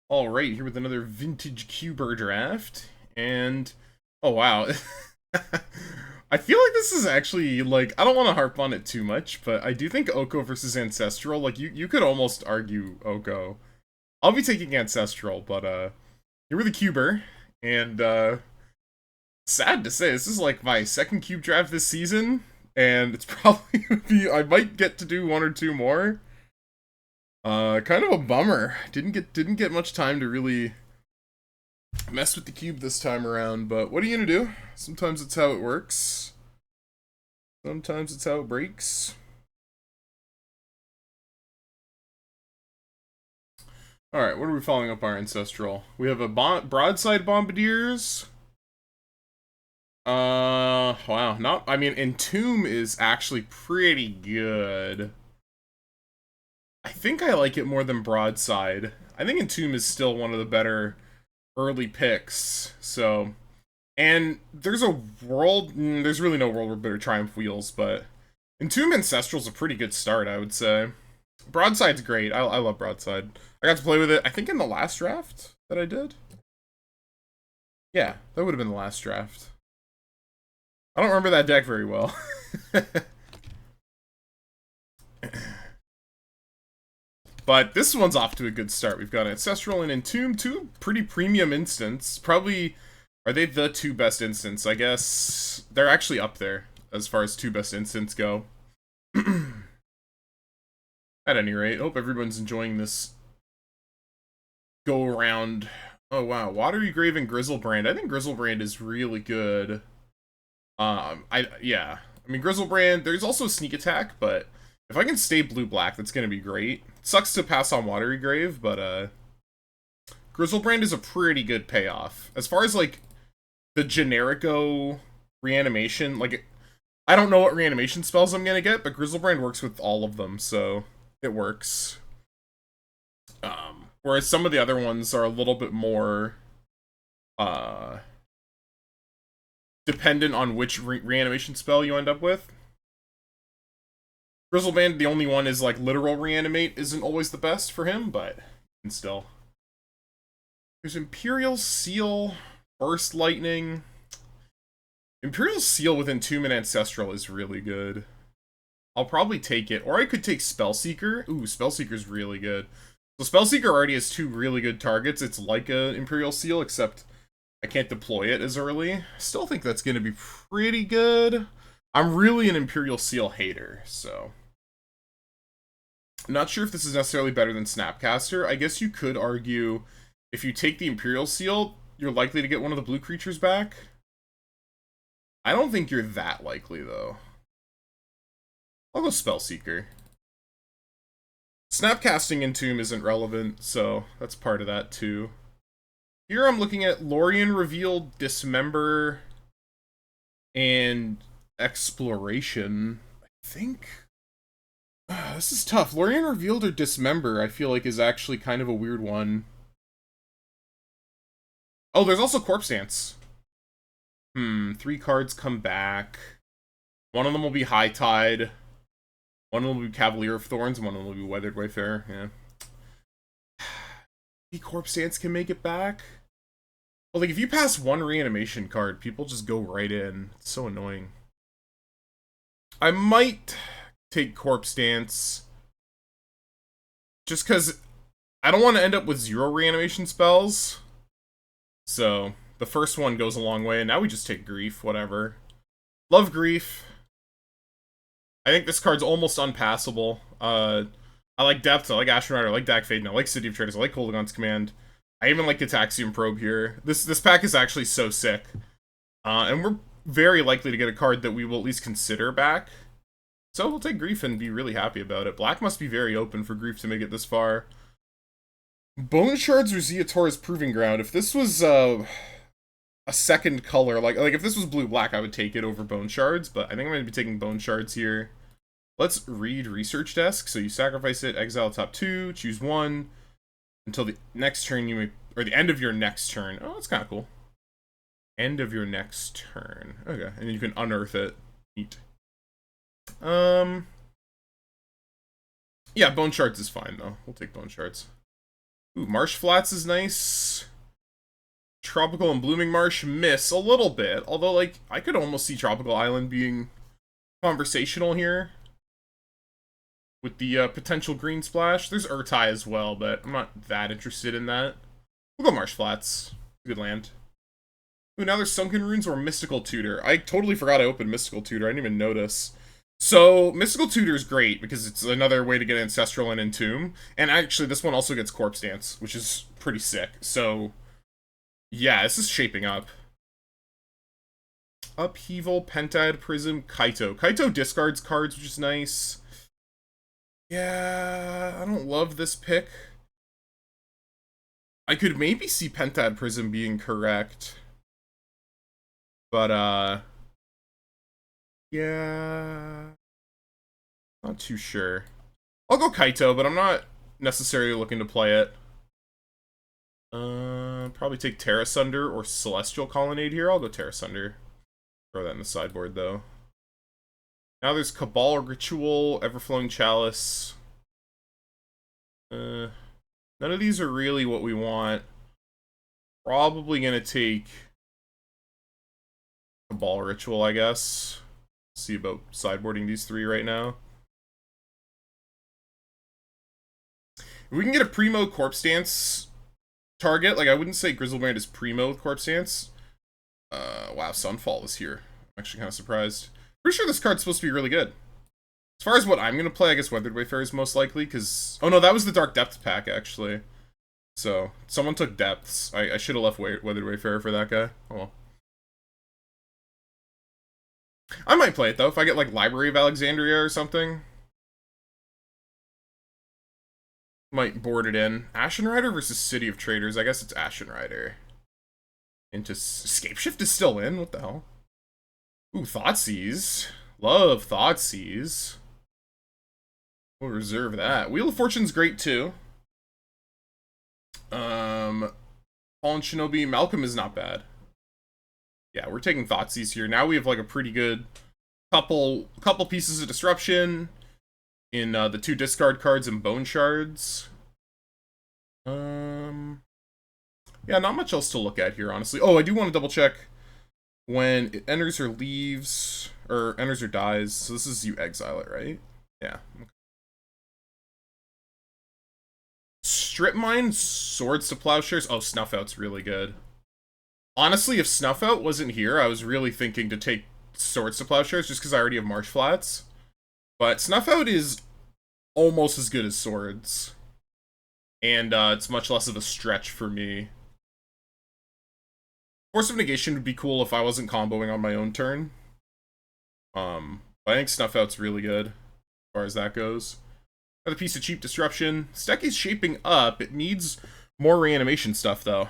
Alright, here with another vintage cuber draft, and oh wow. I feel like this is actually, like, I don't want to harp on it too much, but I do think Oko versus Ancestral, like, you could almost argue Oko. I'll be taking Ancestral, but, here with a cuber, and, sad to say, this is, like, my second cube draft this season, and it's probably gonna be, I might get to do one or two more. Kind of a bummer. Didn't get much time to really mess with the cube this time around, but what are you gonna do? Sometimes it's how it works. Sometimes it's how it breaks. Alright, what are we following up our Ancestral? We have a Broadside Bombardiers. Wow, I mean, Entomb is actually pretty good. I think I like it more than Broadside. I think Entomb is still one of the better early picks, so... And there's a world... There's really no world with better Triumph Wheels, but... Entomb Ancestral's a pretty good start, I would say. Broadside's great. I love Broadside. I got to play with it, I think, in the last draft that I did. Yeah, that would have been the last draft. I don't remember that deck very well. But this one's off to a good start. We've got Ancestral and Entomb, two pretty premium instants. Probably, are they the two best instants? I guess they're actually up there as far as two best instants go. At any rate, hope everyone's enjoying this go around. Oh wow, Watery Grave and Grizzlebrand. I think Grizzlebrand is really good. Yeah. I mean, Grizzlebrand, there's also Sneak Attack, but if I can stay blue-black, that's gonna be great. Sucks to pass on Watery Grave, but, Grizzlebrand is a pretty good payoff. As far as, like, the generico reanimation, like, I don't know what reanimation spells I'm gonna get, but Grizzlebrand works with all of them, so it works. Whereas some of the other ones are a little bit more, dependent on which reanimation spell you end up with. Grizzlebrand, the only one is, like, literal reanimate isn't always the best for him, but still. There's Imperial Seal, Burst Lightning. Imperial Seal with Entomb and Ancestral is really good. I'll probably take it, or I could take Spellseeker. Ooh, Spellseeker's really good. So Spellseeker already has two really good targets. It's like a Imperial Seal, except I can't deploy it as early. Still think that's going to be pretty good. I'm really an Imperial Seal hater, so... I'm not sure if this is necessarily better than Snapcaster. I guess you could argue if you take the Imperial Seal, you're likely to get one of the blue creatures back. I don't think you're that likely, though. I'll go Spellseeker. Snapcasting Entomb isn't relevant, so that's part of that, too. Here I'm looking at Lorien Reveal, Dismember, and Exploration, I think. This is tough. Lorien Revealed or Dismember, I feel like, is actually kind of a weird one. Oh, there's also Corpse Dance. 3 cards come back. One of them will be High Tide. One of them will be Cavalier of Thorns, and one of them will be Weathered Wayfarer, yeah. Maybe Corpse Dance can make it back? Well, like, if you pass one reanimation card, people just go right in. It's so annoying. I might take Corpse Dance. Just because I don't want to end up with 0 reanimation spells. So, the first one goes a long way, and now we just take Grief, whatever. Love Grief. I think this card's almost unpassable. I like Depth, I like Astronaut, I like Dak Faden, I like City of Traders, I like Kolaghan's Command. I even like Gitaxium Probe here. This pack is actually so sick. And we're very likely to get a card that we will at least consider back. So we'll take Grief and be really happy about it. Black must be very open for Grief to make it this far. Bone Shards or Zeotora's Proving Ground. If this was a second color, like if this was blue-black, I would take it over Bone Shards, but I think I'm going to be taking Bone Shards here. Let's read Research Desk. So you sacrifice it, exile top 2, choose 1. Until the next turn you may... Or the end of your next turn. Oh, that's kind of cool. End of your next turn. Okay, and then you can unearth it. Neat. Yeah, Bone Shards is fine, though. We'll take Bone Shards. Ooh, Marsh Flats is nice. Tropical and Blooming Marsh miss a little bit. Although, like, I could almost see Tropical Island being conversational here. With the potential green splash. There's Urtai as well, but I'm not that interested in that. We'll go Marsh Flats. Good land. Ooh, now there's Sunken Runes or Mystical Tutor. I totally forgot I opened Mystical Tutor. I didn't even notice. So, Mystical Tutor is great because it's another way to get Ancestral and Entomb. And actually, this one also gets Corpse Dance, which is pretty sick. So, yeah, this is shaping up. Upheaval, Pentad, Prism, Kaito. Kaito discards cards, which is nice. Yeah, I don't love this pick. I could maybe see Pentad Prism being correct. But, yeah, not too sure. I'll go Kaito, but I'm not necessarily looking to play it. Probably take Terra Sunder or Celestial Colonnade here. I'll go Terra Sunder. Throw that in the sideboard, though. Now there's Cabal Ritual, Everflowing Chalice. None of these are really what we want. Probably gonna take Cabal Ritual, I guess. See about sideboarding these three right now. If we can get a Primo Corpse Dance target, like I wouldn't say Grizzlebrand is Primo with Corpse Dance. Wow, Sunfall is here. I'm actually kind of surprised. Pretty sure this card's supposed to be really good. As far as what I'm going to play, I guess Weathered Wayfarer is most likely, because... Oh no, that was the Dark Depths pack, actually. So, someone took Depths. I should have left Weathered Wayfarer for that guy. Oh well. I might play it, though, if I get, like, Library of Alexandria or something. Might board it in. Ashen Rider versus City of Traders. I guess it's Ashen Rider. Into Escape Shift is still in? What the hell? Ooh, Thoughtseize. Love Thoughtseize. We'll reserve that. Wheel of Fortune's great, too. Fallen Shinobi. Malcolm is not bad. Yeah, we're taking Thoughtseize here. Now we have, like, a pretty good couple pieces of Disruption in the two discard cards and Bone Shards. Yeah, not much else to look at here, honestly. Oh, I do want to double check when it enters or leaves, or enters or dies. So this is you exile it, right? Yeah. Okay. Strip Mine, Swords to Plowshares. Oh, Snuff Out's really good. Honestly, if Snuff Out wasn't here, I was really thinking to take Swords to Plowshares just because I already have Marsh Flats. But Snuff Out is almost as good as Swords. And it's much less of a stretch for me. Force of Negation would be cool if I wasn't comboing on my own turn. But I think Snuff Out's really good, as far as that goes. Another piece of cheap Disruption. This deck is shaping up. It needs more reanimation stuff, though.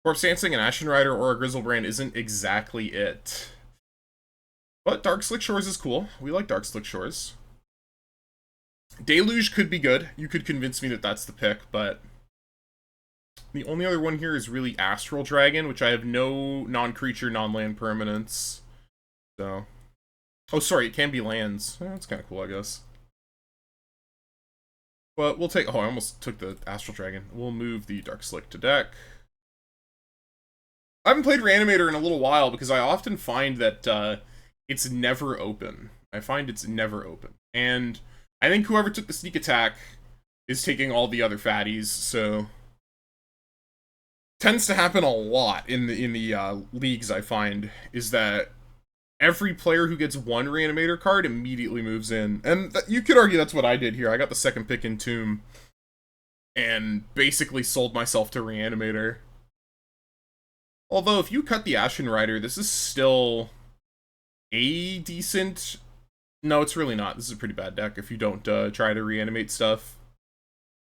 Corpse Dancing, an Ashen Rider, or a Grizzlebrand isn't exactly it. But Dark Slick Shores is cool. We like Dark Slick Shores. Deluge could be good. You could convince me that that's the pick, but... The only other one here is really Astral Dragon, which I have no non-creature, non-land permanents. So... Oh, sorry, it can be lands. Oh, that's kind of cool, I guess. But we'll take... Oh, I almost took the Astral Dragon. We'll move the Dark Slick to deck. I haven't played Reanimator in a little while because I often find that it's never open. I find it's never open. And I think whoever took the Sneak Attack is taking all the other fatties, so... Tends to happen a lot in the leagues, I find, is that every player who gets one Reanimator card immediately moves in. And you could argue that's what I did here. I got the second pick in Tomb and basically sold myself to Reanimator. Although, if you cut the Ashen Rider, this is still a decent... No, it's really not. This is a pretty bad deck if you don't try to reanimate stuff.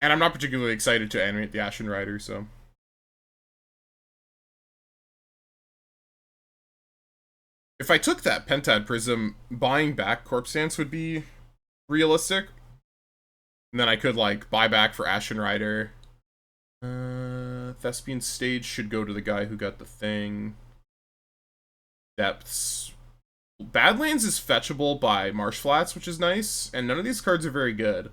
And I'm not particularly excited to animate the Ashen Rider, so... If I took that Pentad Prism, buying back Corpse Dance would be realistic. And then I could, like, buy back for Ashen Rider. Thespian Stage should go to the guy who got the thing. Depths. Badlands is fetchable by Marsh Flats, which is nice. And none of these cards are very good.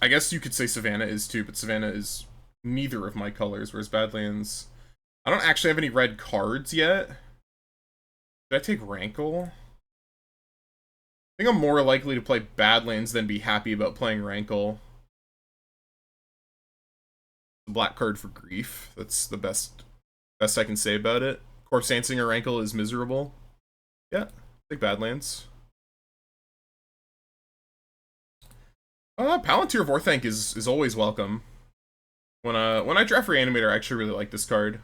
I guess you could say Savannah is too, but Savannah is neither of my colors, whereas Badlands... I don't actually have any red cards yet. Did I take Rankle? I think I'm more likely to play Badlands than be happy about playing Rankle. The black card for Grief. That's the best I can say about it. Corpse Dancing or Rankle is miserable. Yeah, take Badlands. Palantir of Orthanc is always welcome. When I draft Reanimator, I actually really like this card.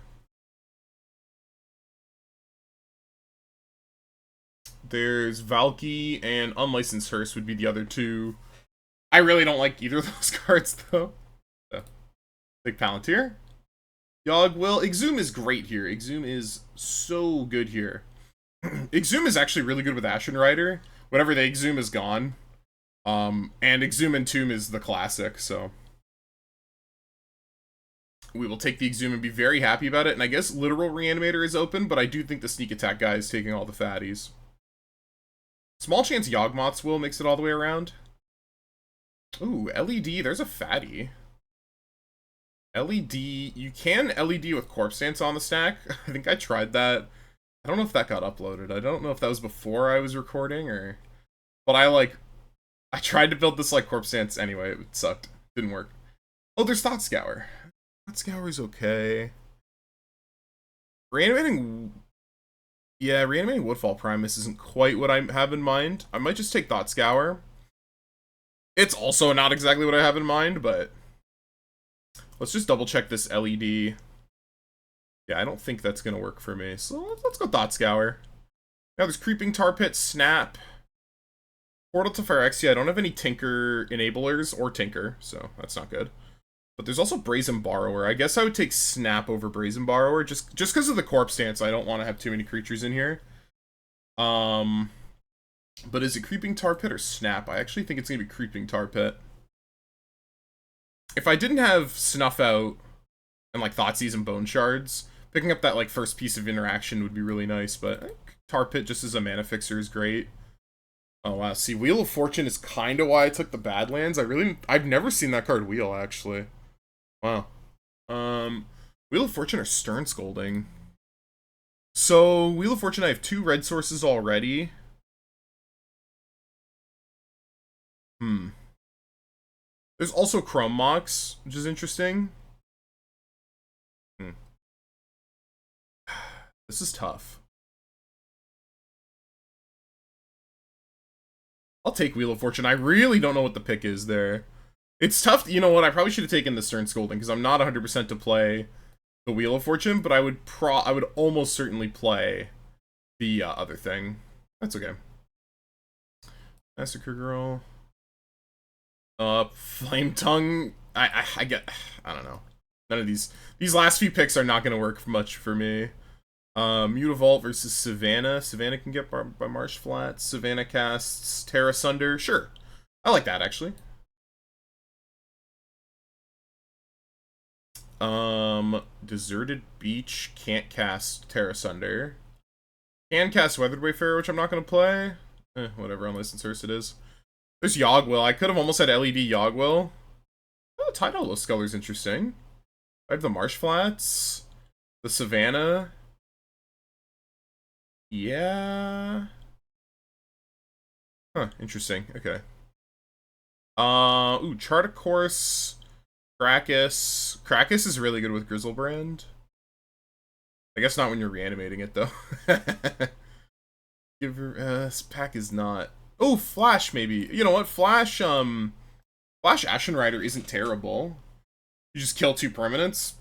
There's Valky and Unlicensed Hearse would be the other two. I really don't like either of those cards, though. So, take Palantir. Yogg-Will. Exhume is great here. Exhume is so good here. Exhume is actually really good with Ashen Rider. Whatever they Exhume is gone. And Exhume and Tomb is the classic, so... We will take the Exhume and be very happy about it. And I guess Literal Reanimator is open, but I do think the Sneak Attack guy is taking all the fatties. Small chance Yawgmoth's Will makes it all the way around. Ooh, LED, there's a fatty. LED, you can LED with Corpse Dance on the stack. I think I tried that. I don't know if that got uploaded. I don't know if that was before I was recording or... But I tried to build this like Corpse Dance anyway. It sucked. Didn't work. Oh, there's Thought Scour. Thought Scour is okay. Reanimating... Yeah, Reanimating Woodfall Primus isn't quite what I have in mind. I might just take Thought Scour. It's also not exactly what I have in mind, but... Let's just double check this LED. Yeah, I don't think that's gonna work for me. So let's go Thought Scour. Now there's Creeping Tar Pit, Snap. Portal to Phyrexia. I don't have any Tinker enablers or Tinker, so that's not good. But there's also Brazen Borrower. I guess I would take Snap over Brazen Borrower, just because of the Corpse Dance. I don't want to have too many creatures in here. But is it Creeping Tar Pit or Snap? I actually think it's gonna be Creeping Tar Pit. If I didn't have Snuff Out and like Thoughtseize and Bone Shards, picking up that like first piece of interaction would be really nice, but I think Tar Pit just as a mana fixer is great. Oh wow, see, Wheel of Fortune is kind of why I took the Badlands. I've never seen that card wheel, actually. Wow. Wheel of Fortune or Stern Scolding? So, Wheel of Fortune, I have 2 red sources already. There's also Chrome Mox, which is interesting. This is tough. I'll take Wheel of Fortune. I really don't know what the pick is there. It's tough. You know what? I probably should have taken the Stern Scolding because I'm not 100% to play the Wheel of Fortune, but I would almost certainly play the other thing. That's okay. Massacre Girl. Flame Tongue. I don't know. None of these last few picks are not going to work much for me. Mutavault versus Savannah. Savannah can get by Marsh Flats. Savannah casts Terra Sunder. Sure. I like that, actually. Deserted Beach. Can't cast Terra Sunder. Can cast Weathered Wayfarer, which I'm not going to play. Whatever, Unlicensed Hearse it is. There's Yogg-Will. I could have almost had LED Yogg-Will. Oh, Tidal Sculler's interesting. I have the Marsh Flats. The Savannah. Yeah. Huh, interesting. Okay. Ooh, Chart a Course. Krakus. Krakus is really good with Grizzlebrand. I guess not when you're reanimating it, though. Give her, this pack is not... Oh, Flash, maybe. You know what? Flash Ashen Rider isn't terrible. You just kill 2 permanents.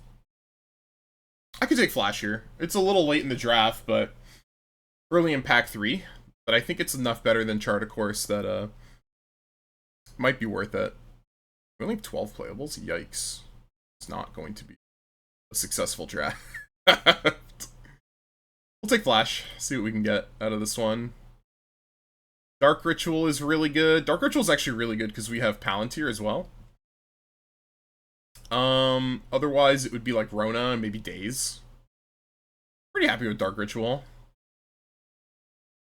I could take Flash here. It's a little late in the draft, but early in pack 3. But I think it's enough better than Chart a Course that, might be worth it. We only have 12 playables? Yikes. It's not going to be a successful draft. We'll take Flash. See what we can get out of this one. Dark Ritual is really good. Dark Ritual is actually really good because we have Palantir as well. Otherwise, it would be like Rona and maybe Daze. Pretty happy with Dark Ritual.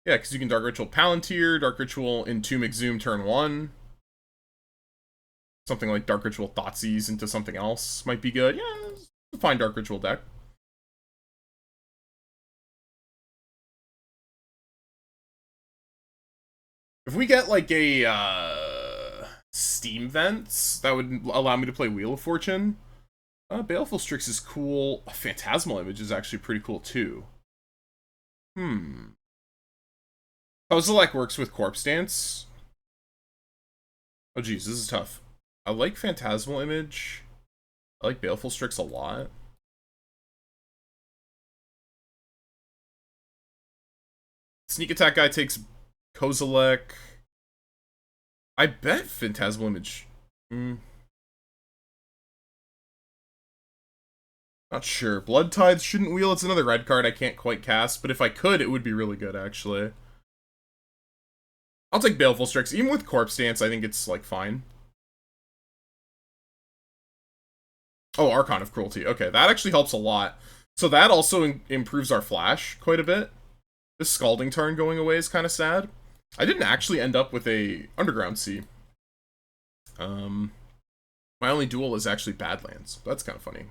Yeah, because you can Dark Ritual Palantir, Dark Ritual Entomb Exhume turn 1. something like Dark Ritual Thoughtseize into something else might be good. Yeah, it's a fine Dark Ritual deck. If we get like a Steam Vents, that would allow me to play Wheel of Fortune. Baleful Strix is cool. Phantasmal Image is actually pretty cool too. Kozilek works with Corpse Dance. Oh geez, this is tough. I like Phantasmal Image. I like Baleful Strix a lot. Sneak Attack guy takes Kozilek. I bet Phantasmal Image. Not sure. Blood Tides shouldn't wheel. It's another red card I can't quite cast, but if I could, it would be really good, actually. I'll take Baleful Strix. Even with Corpse Dance, I think it's, like, fine. Oh, Archon of Cruelty. Okay, that actually helps a lot. So that also improves our flash quite a bit. This Scalding Tarn going away is kind of sad. I didn't actually end up with a Underground Sea. My only duel is actually Badlands. That's kind of funny.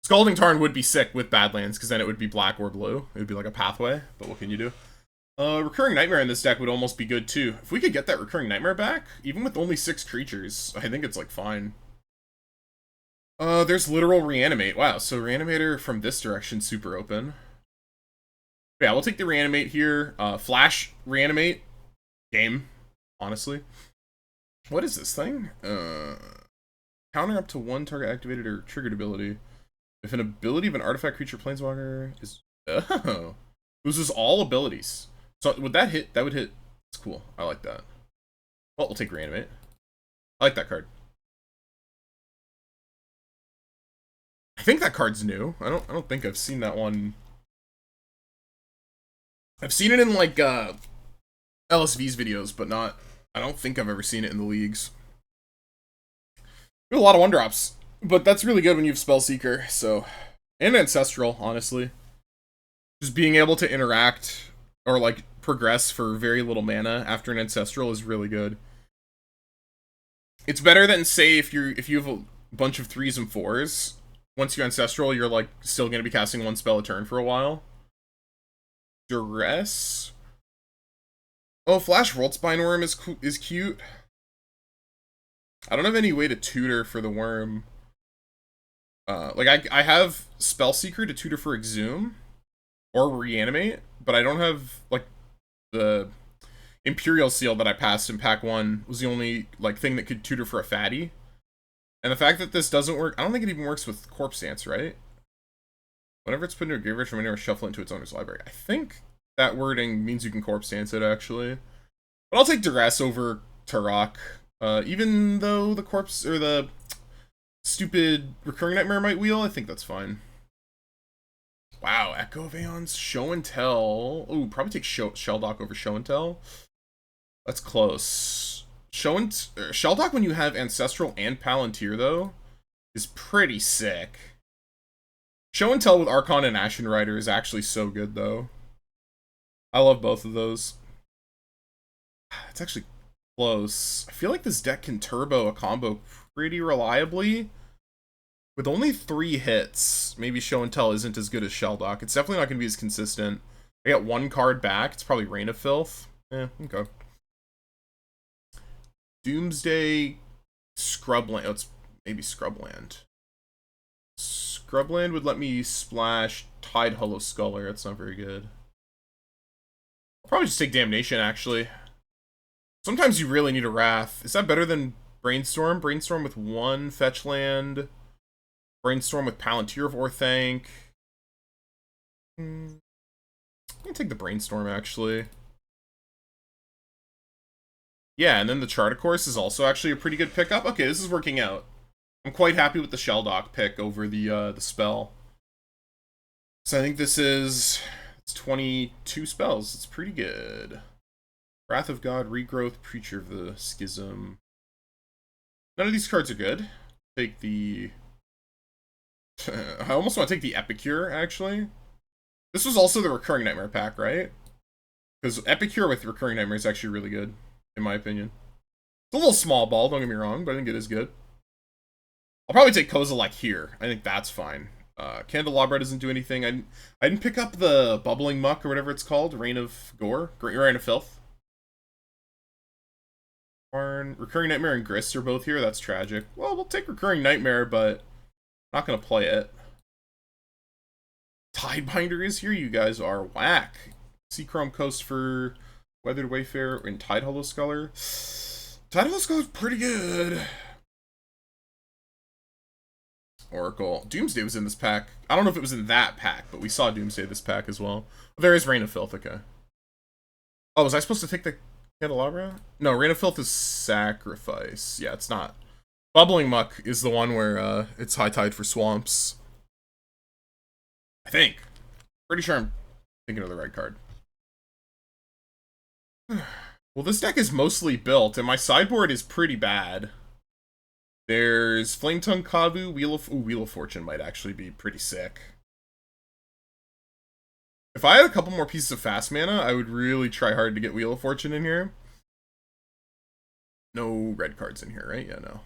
Scalding Tarn would be sick with Badlands, because then it would be black or blue. It would be like a pathway, but what can you do? Recurring Nightmare in this deck would almost be good too. If we could get that Recurring Nightmare back, even with only 6 creatures, I think it's like fine. There's Literal Reanimate. Wow, so Reanimator from this direction super open. Yeah, we'll take the Reanimate here. Flash Reanimate. Game, honestly. What is this thing? Counter up to 1 target activated or triggered ability. If an ability of an artifact creature planeswalker is... Oh. Loses all abilities. So would that hit? That would hit. It's cool. I like that. Well, we'll take Reanimate. I like that card. I think that card's new. I don't think I've seen that one. I've seen it in like LSV's videos, but not... I don't think I've ever seen it in the leagues. There's a lot of 1-drops. But that's really good when you have Spellseeker, so... And Ancestral, honestly. Just being able to interact, or like, progress for very little mana after an Ancestral is really good. It's better than, say, if you have a bunch of 3s and 4s. Once you Ancestral, you're like, still gonna be casting 1 spell a turn for a while. Duress? Oh, Flash Voltspine Worm is cute. I don't have any way to tutor for the worm. Like, I have Spellseeker to tutor for Exhume or Reanimate, but I don't have, like, the Imperial Seal that I passed in Pack 1 was the only, like, thing that could tutor for a fatty. And the fact that this doesn't work, I don't think it even works with Corpse Dance, right? Whenever it's put into a graveyard from anywhere, shuffle it into its owner's library. I think that wording means you can Corpse Dance it, actually. But I'll take Duress over Turok. Even though the Corpse, or the stupid Recurring Nightmare might wheel, I think that's fine. Wow, Echo of Aeons, Show and Tell. Ooh, probably take Shelldock over Show and Tell. That's close. Shelldock when you have Ancestral and Palantir, though, is pretty sick. Show and Tell with Archon and Ashen Rider is actually so good, though. I love both of those. It's actually close. I feel like this deck can turbo a combo pretty reliably. With only 3 hits, maybe Show and Tell isn't as good as Shelldock. It's definitely not going to be as consistent. I got 1 card back. It's probably Reign of Filth. Yeah, okay. Doomsday Scrubland. Oh, it's maybe Scrubland. Scrubland would let me splash Tide Hollow Sculler. That's not very good. I'll probably just take Damnation, actually. Sometimes you really need a Wrath. Is that better than Brainstorm? Brainstorm with 1 fetch land. Brainstorm with Palantir of Orthanc. I'm gonna take the Brainstorm, actually. Yeah, and then the Chart, of course, is also actually a pretty good pickup. Okay, this is working out. I'm quite happy with the Shelldock pick over the spell. So I think this is... It's 22 spells. It's pretty good. Wrath of God, Regrowth, Preacher of the Schism. None of these cards are good. Take the... I almost want to take the Epicure, actually. This was also the Recurring Nightmare pack, right? Because Epicure with Recurring Nightmare is actually really good, in my opinion. It's a little small ball, don't get me wrong, but I think it is good. I'll probably take Kozilek here. I think that's fine. Candelabra doesn't do anything. I didn't pick up the Bubbling Muck or whatever it's called. Rain of Gore? Rain of Filth. Recurring Nightmare and Grist are both here. That's tragic. Well, we'll take Recurring Nightmare, but I'm not going to play it. Tidebinder is here. You guys are whack. Seachrome Coast for Weathered Wayfarer and Tide Hollow Sculler. Tide Hollow Sculler's pretty good. Oracle. Doomsday was in this pack. I don't know if it was in that pack, but we saw Doomsday this pack as well. There is Rain of Filth, okay. Oh, was I supposed to take the Candelabra? No, Rain of Filth is Sacrifice. Yeah, it's not. Bubbling Muck is the one where it's High Tide for Swamps. I think. Pretty sure I'm thinking of the right card. Well, this deck is mostly built, and my sideboard is pretty bad. There's Flametongue Kavu, Wheel of Fortune might actually be pretty sick. If I had a couple more pieces of fast mana, I would really try hard to get Wheel of Fortune in here. No red cards in here, right? Yeah, no.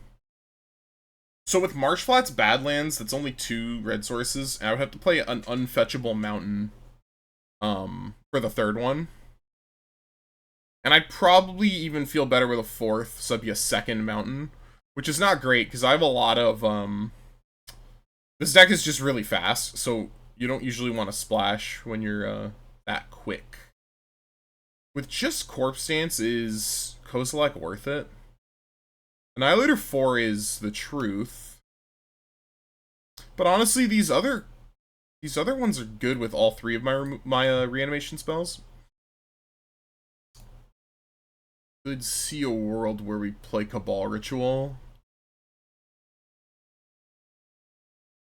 So with Marshflat's Badlands, that's only 2 red sources, and I would have to play an unfetchable mountain for the third one. And I'd probably even feel better with a 4th, so that'd be a 2nd mountain. Which is not great, because I have a lot of, this deck is just really fast, so you don't usually want to splash when you're, that quick. With just Corpse Dance, is Kozilek worth it? Annihilator 4 is the truth. But honestly, these other ones are good with all 3 of my reanimation spells. Could see a world where we play Cabal Ritual.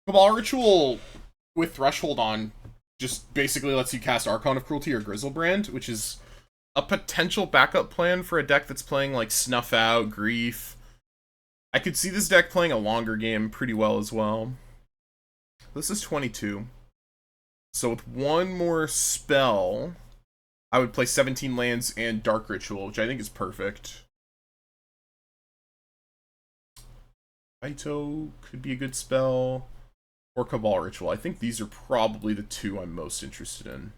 Cabal Ritual with Threshold on just basically lets you cast Archon of Cruelty or Grizzlebrand, which is a potential backup plan for a deck that's playing like Snuff Out, Grief. I could see this deck playing a longer game pretty well as well. This is 22. So with one more spell, I would play 17 lands and Dark Ritual, which I think is perfect. Kaito could be a good spell. Or Cabal Ritual. I think these are probably the 2 I'm most interested in.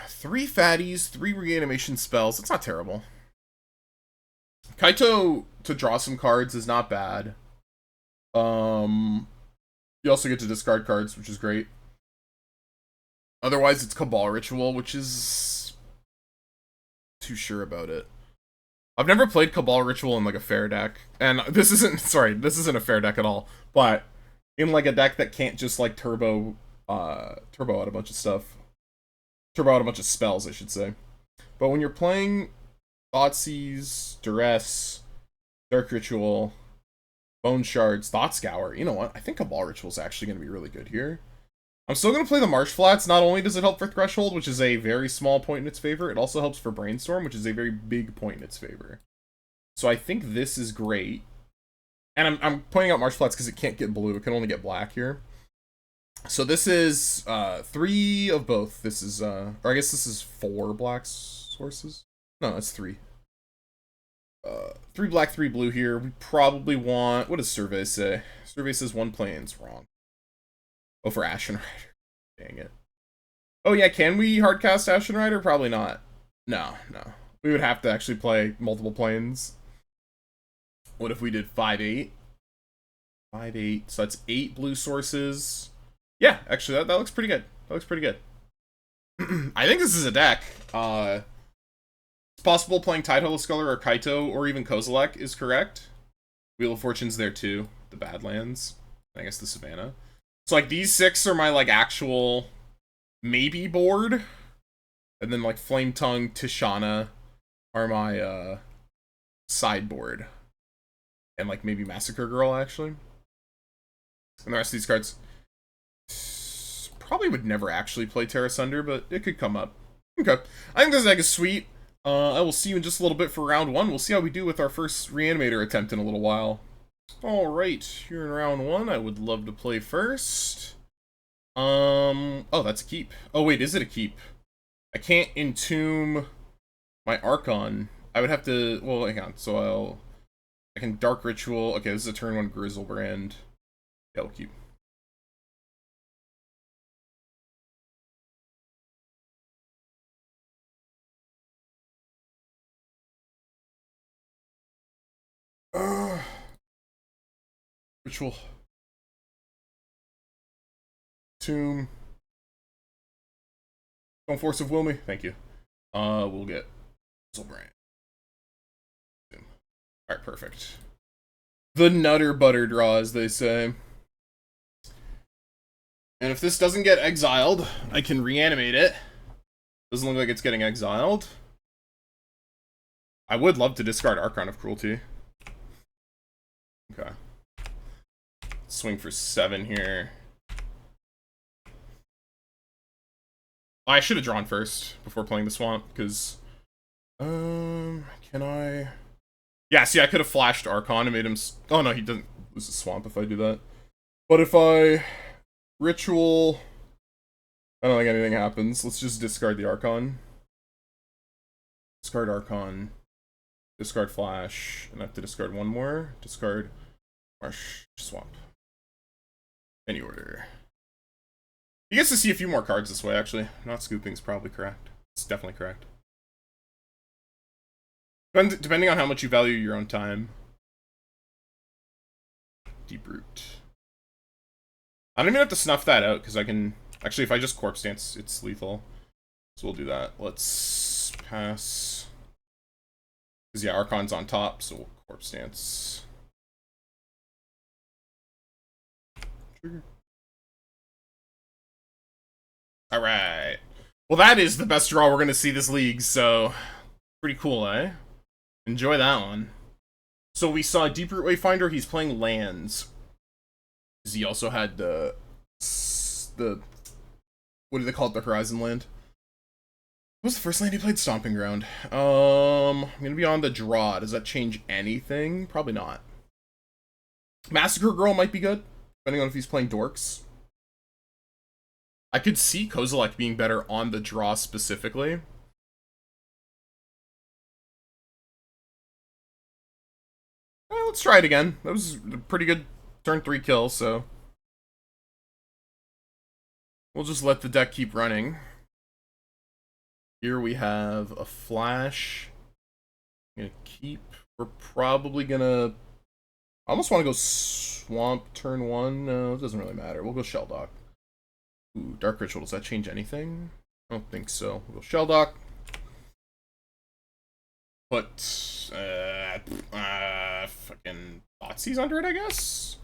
3 fatties, 3 reanimation spells. That's not terrible. Kaito to draw some cards is not bad. You also get to discard cards, which is great. Otherwise, it's Cabal Ritual, which is too sure about it. I've never played Cabal Ritual in like a fair deck, and this isn't a fair deck at all. But in like a deck that can't just like turbo out a bunch of stuff, turbo out a bunch of spells, I should say. But when you're playing Thoughtseize, Duress, Dark Ritual, Bone Shards, Thought Scour, you know what? I think Cabal Ritual is actually going to be really good here. I'm still going to play the Marshflats. Not only does it help for Threshold, which is a very small point in its favor, it also helps for Brainstorm, which is a very big point in its favor. So I think this is great. And I'm pointing out Marshflats because it can't get blue. It can only get black here. So this is 3 of both. This is, or I guess this is 4 black sources. No, that's 3. 3 black, 3 blue here. We probably want, what does Survey say? Survey says 1 plains. Wrong. Oh, for Ashen Rider. Dang it. Oh, yeah, can we hardcast Ashen Rider? Probably not. No. We would have to actually play multiple planes. What if we did 5-8? 5-8. So that's 8 blue sources. Yeah, actually, that looks pretty good. That looks pretty good. I think this is a deck. It's possible playing Tidehollow Sculler or Kaito or even Kozilek is correct. Wheel of Fortune's there too. The Badlands. I guess the Savannah. So, like, these 6 are my, like, actual maybe board. And then, like, Flametongue, Tishana are my, sideboard. And, like, maybe Massacre Girl, actually. And the rest of these cards probably would never actually play Terra Sunder, but it could come up. Okay. I think this deck is sweet. I will see you in just a little bit for round 1. We'll see how we do with our first Reanimator attempt in a little while. Alright, here in round 1, I would love to play first. Oh, that's a keep. Oh, wait, is it a keep? I can't entomb My Archon, I would have to, well, hang on, so I can Dark Ritual, okay, this is a turn 1 Grizzlebrand. Yeah, we'll keep. Ritual. Tomb. Don't Force of Will me, thank you. We'll get Grizzlebrand. Alright, perfect. The Nutter Butter draw, as they say. And if this doesn't get exiled, I can reanimate it. Doesn't look like it's getting exiled. I would love to discard Archon of Cruelty. Okay. Swing for 7 here. I should have drawn first before playing the Swamp, because... can I... Yeah, see, I could have flashed Archon and made him... Oh, no, he doesn't lose the Swamp if I do that. But if I... Ritual... I don't think anything happens. Let's just discard the Archon. Discard Archon. Discard Flash. And I have to discard one more. Discard Marsh Swamp. Any order. You get to see a few more cards this way, actually. Not scooping is probably correct. It's definitely correct. Depending on how much you value your own time. Deep Root. I don't even have to snuff that out, because I can... Actually, if I just Corpse Dance, it's lethal. So we'll do that. Let's pass... Because, yeah, Archon's on top, so we'll Corpse Dance. Trigger. Alright. Well, that is the best draw we're going to see this league, so... Pretty cool, eh? Enjoy that one. So we saw Deeproot Wayfinder, he's playing lands. He also had the... What do they call it? The Horizon Land? What was the first land he played? Stomping Ground. I'm gonna be on the draw. Does that change anything? Probably not. Massacre Girl might be good, depending on if he's playing Dorks. I could see Kozilek being better on the draw specifically. Let's try it again. That was a pretty good turn 3 kill, so... We'll just let the deck keep running. Here we have a Flash. I'm gonna keep... We're probably gonna... I almost want to go Swamp turn 1. No, it doesn't really matter. We'll go Shelldock. Ooh, Dark Ritual. Does that change anything? I don't think so. We'll go Shelldock. Put... fucking Thoughtseize under it, I guess?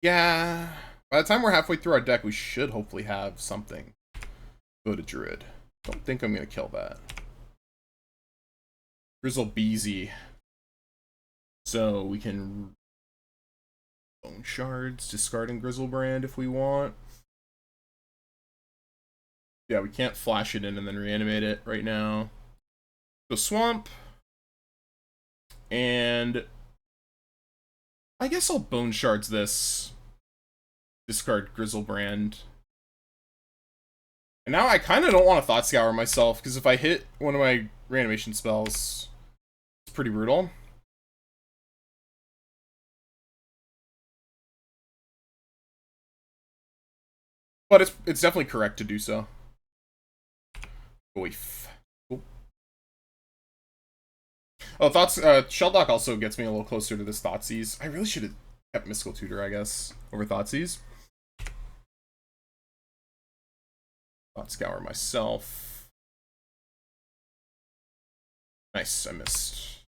Yeah... By the time we're halfway through our deck, we should hopefully have something. Go to Druid. Don't think I'm gonna kill that. Grizzle Beezy. So we can... Bone Shards, discarding Grizzlebrand if we want. Yeah, we can't flash it in and then reanimate it right now. Go Swamp. And... I guess I'll Bone Shards this. Discard Grizzlebrand. And now I kind of don't want to Thought Scour myself, because if I hit one of my reanimation spells, it's pretty brutal. But it's definitely correct to do so. Oif. Cool. Oh, Shelldock also gets me a little closer to this Thoughtseize. I really should have kept Mystical Tutor, I guess, over Thoughtseize. Thought Scour myself. Nice, I missed.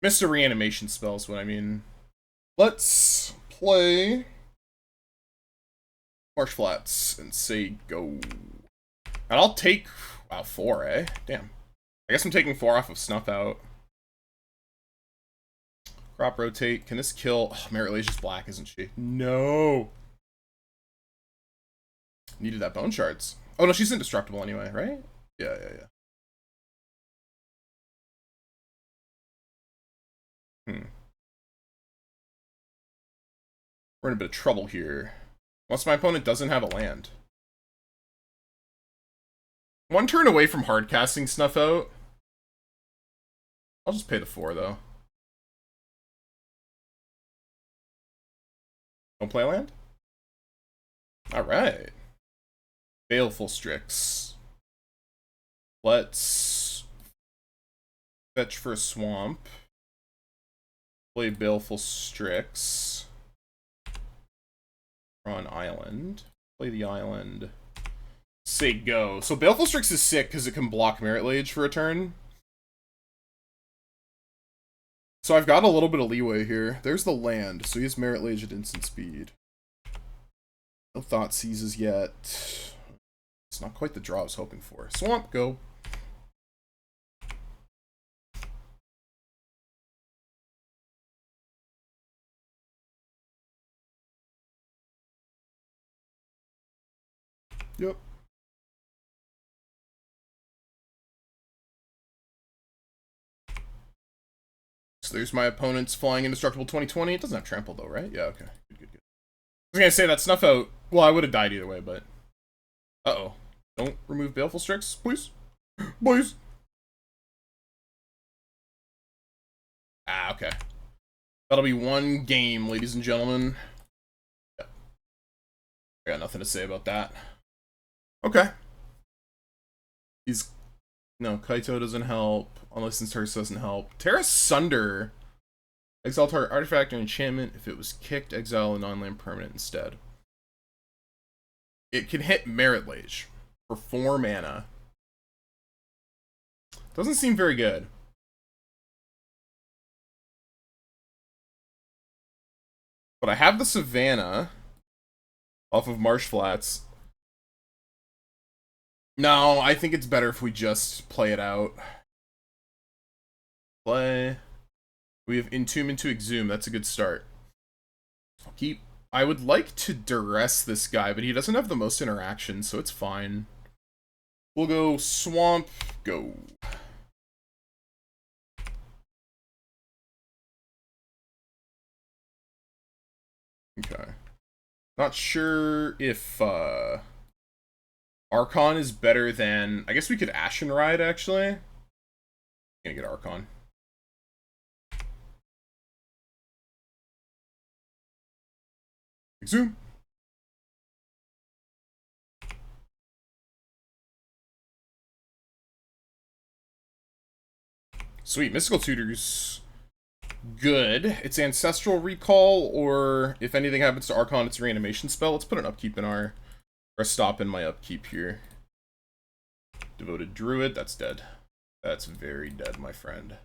Missed a reanimation spell is what I mean. Let's play Marsh Flats and say go. And I'll take... Wow, 4, eh? Damn. I guess I'm taking 4 off of Snuff Out. Crop Rotate. Can this kill... Oh, Merit black, isn't she? No! Needed that Bone Shards. Oh, no, she's indestructible anyway, right? Yeah. We're in a bit of trouble here. Unless my opponent doesn't have a land. One turn away from hard casting Snuff Out. I'll just pay the 4, though. Don't play land? Alright. Baleful Strix. Let's fetch for a swamp. Play Baleful Strix. Draw an island. Play the island. Say go. So Baleful Strix is sick because it can block Merit Lage for a turn. So I've got a little bit of leeway here. There's the land, so he has Merit Lage at instant speed. No Thought Seizes yet. It's not quite the draw I was hoping for. Swamp, go. Yep. So there's my opponent's Flying Indestructible 2020. It doesn't have trample though, right? Yeah, okay. Good. I was gonna say that Snuff Out. Well, I would have died either way, but. Uh-oh. Don't remove Baleful Strix, please. Please. Ah, okay. That'll be one game, ladies and gentlemen. Yeah. I got nothing to say about that. Okay. No, Kaito doesn't help. Unlicensed Tarsus doesn't help. Terra Sunder. Exile target artifact or enchantment. If it was kicked, exile a non-land permanent instead. It can hit Merit Lage for 4 mana. Doesn't seem very good. But I have the Savannah off of Marsh Flats. No, I think it's better if we just play it out. Play. We have Entomb into Exhume. That's a good start. I would like to duress this guy, but he doesn't have the most interaction, so it's fine. We'll go Swamp, go. Okay. Not sure if Archon is better than... I guess we could Ashen Ride, actually. I'm gonna get Archon. Exhume. Sweet. Mystical Tutor's good. It's Ancestral Recall, or if anything happens to Archon, it's a reanimation spell. Let's put an upkeep in our... or stop in my upkeep here. Devoted Druid, that's dead. That's very dead, my friend.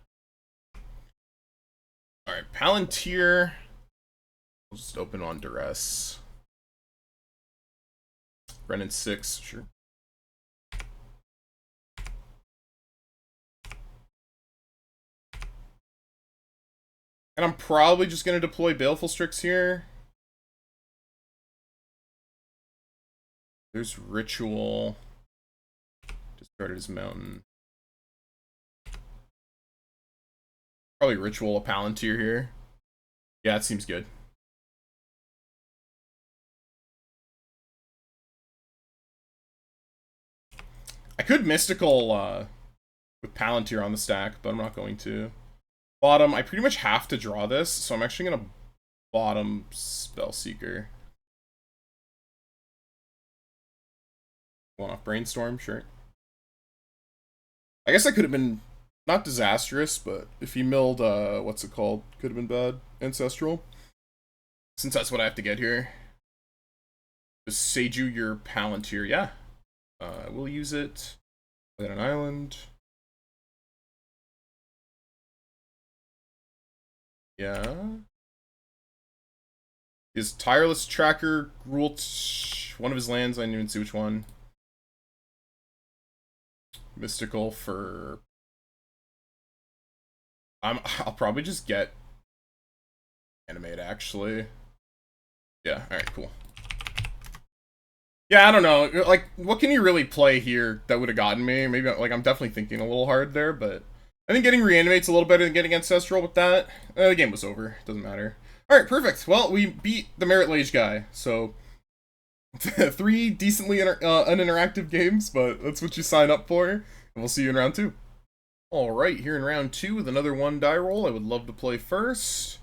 Alright, Palantir. We'll just open on Duress. Brennan 6, sure. And I'm probably just going to deploy Baleful Strix here. There's Ritual. Discarded his Mountain. Probably Ritual a Palantir here. Yeah, it seems good. I could Mystical with Palantir on the stack, but I'm not going to. Bottom, I pretty much have to draw this, so I'm actually going to bottom Spellseeker. One off Brainstorm, sure. I guess I could have been not disastrous, but if he milled, what's it called? Could have been bad. Ancestral. Since that's what I have to get here. Just Seiju your Palantir, yeah. We'll use it. Play an island. Yeah. His Tireless Tracker ruled one of his lands. I didn't even see which one. Mystical for... I'll probably just get Animate, actually. Yeah, alright, cool. Yeah, I don't know. Like, what can you really play here that would have gotten me? Maybe, like, I'm definitely thinking a little hard there, but I think getting Reanimate's a little better than getting Ancestral with that. The game was over. Doesn't matter. Alright, perfect. Well, we beat the Merit Lage guy, so 3 decently uninteractive games, but that's what you sign up for. And we'll see you in round 2. Alright, here in round 2 with another 1 die roll. I would love to play first.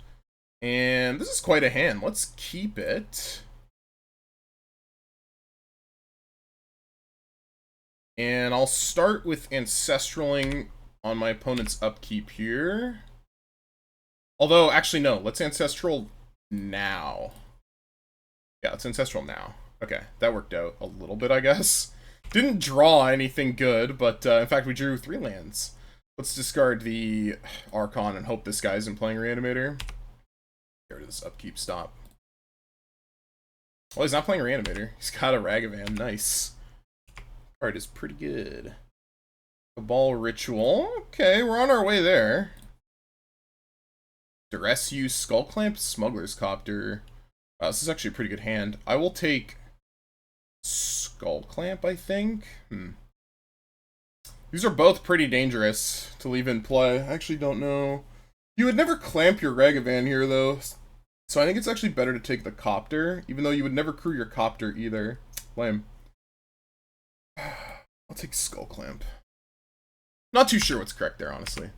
And this is quite a hand. Let's keep it. And I'll start with Ancestraling on my opponent's upkeep here. Although, actually, no. Let's Ancestral now. Yeah, let's Ancestral now. Okay, that worked out a little bit, I guess. Didn't draw anything good, but in fact, we drew 3 lands. Let's discard the Archon and hope this guy isn't playing Reanimator. Get rid of this upkeep, stop. Well, he's not playing Reanimator. He's got a Ragavan, nice. Card is pretty good. Cabal Ritual. Okay, we're on our way there. Duress Use, Skull Clamp, Smuggler's Copter. This is actually a pretty good hand. I will take Skull Clamp, I think. These are both pretty dangerous to leave in play. I actually don't know. You would never clamp your Ragavan here, though. So I think it's actually better to take the Copter, even though you would never crew your Copter either. Lame. I'll take Skull Clamp. Not too sure what's correct there, honestly.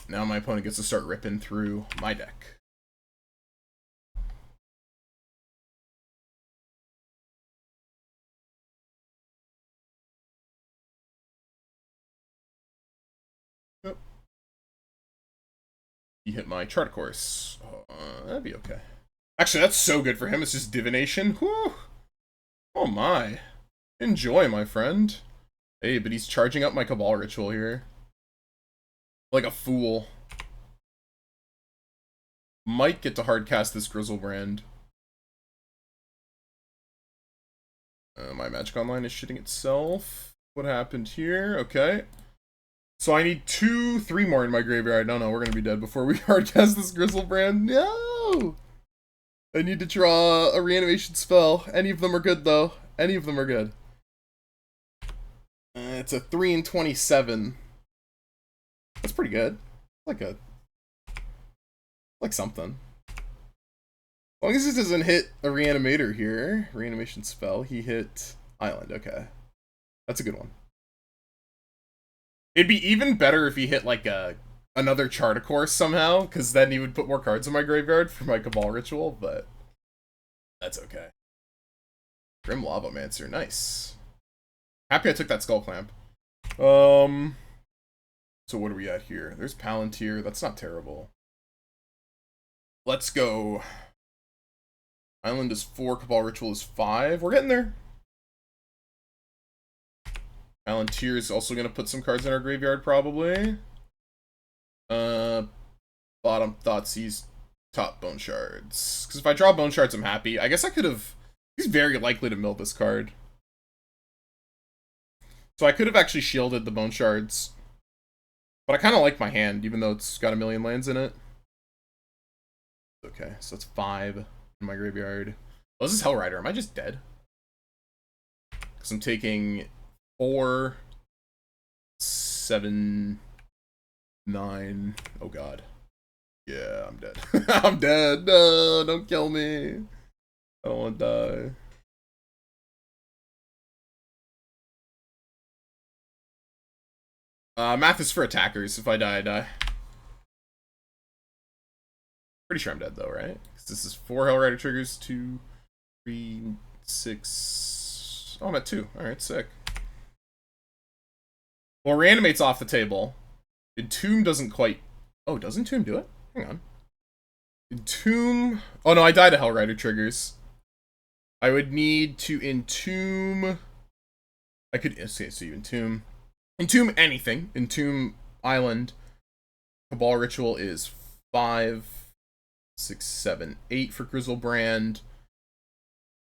Now my opponent gets to start ripping through my deck. Yep. He hit my chart course. That'd be okay. Actually, that's so good for him. It's just divination. Whew. Oh my. Enjoy, my friend. Hey, but he's charging up my Cabal Ritual here. Like a fool. Might get to hardcast this Grizzlebrand. My Magic Online is shitting itself. What happened here? Okay. So I need 2, 3 more in my graveyard. No, we're gonna be dead before we hardcast this Grizzlebrand. No! I need to draw a reanimation spell. Any of them are good, though. Any of them are good. It's a 3 and 27. That's pretty good. Like something. As long as this doesn't hit a reanimator here, reanimation spell, he hit Island. Okay. That's a good one. It'd be even better if he hit like another Charter Course somehow, because then he would put more cards in my graveyard for my Cabal Ritual, but that's okay. Grim Lavamancer, nice. Happy I took that Skull Clamp. So what are we at here? There's Palantir, that's not terrible. Let's go. Island is 4, Cabal Ritual is 5. We're getting there. Palantir is also going to put some cards in our graveyard, probably. Bottom Thoughtseize, top Bone Shards. Because if I draw Bone Shards, I'm happy. I guess I could have... He's very likely to mill this card. So I could have actually shielded the Bone Shards. But I kind of like my hand, even though it's got a million lands in it. Okay, so that's 5 in my graveyard. Oh, this is Hellrider. Am I just dead? Because I'm taking 4, 7, 9. Oh god. Yeah, I'm dead. I'm dead. No, don't kill me. I don't want to die. Math is for attackers. If I die, I die. Pretty sure I'm dead though, right? This is 4 Hellrider triggers, 2, 3, 6. Oh, I'm at 2. Alright, sick. Well, Reanimate's off the table. Entomb doesn't quite... Oh, does Entomb do it? Hang on. Entomb... Oh no, I died to Hellrider triggers. I would need to Entomb... I could... Okay, so you Entomb... Entomb anything. Entomb Island. Cabal Ritual is 5, 6, 7, 8 for Grizzlebrand.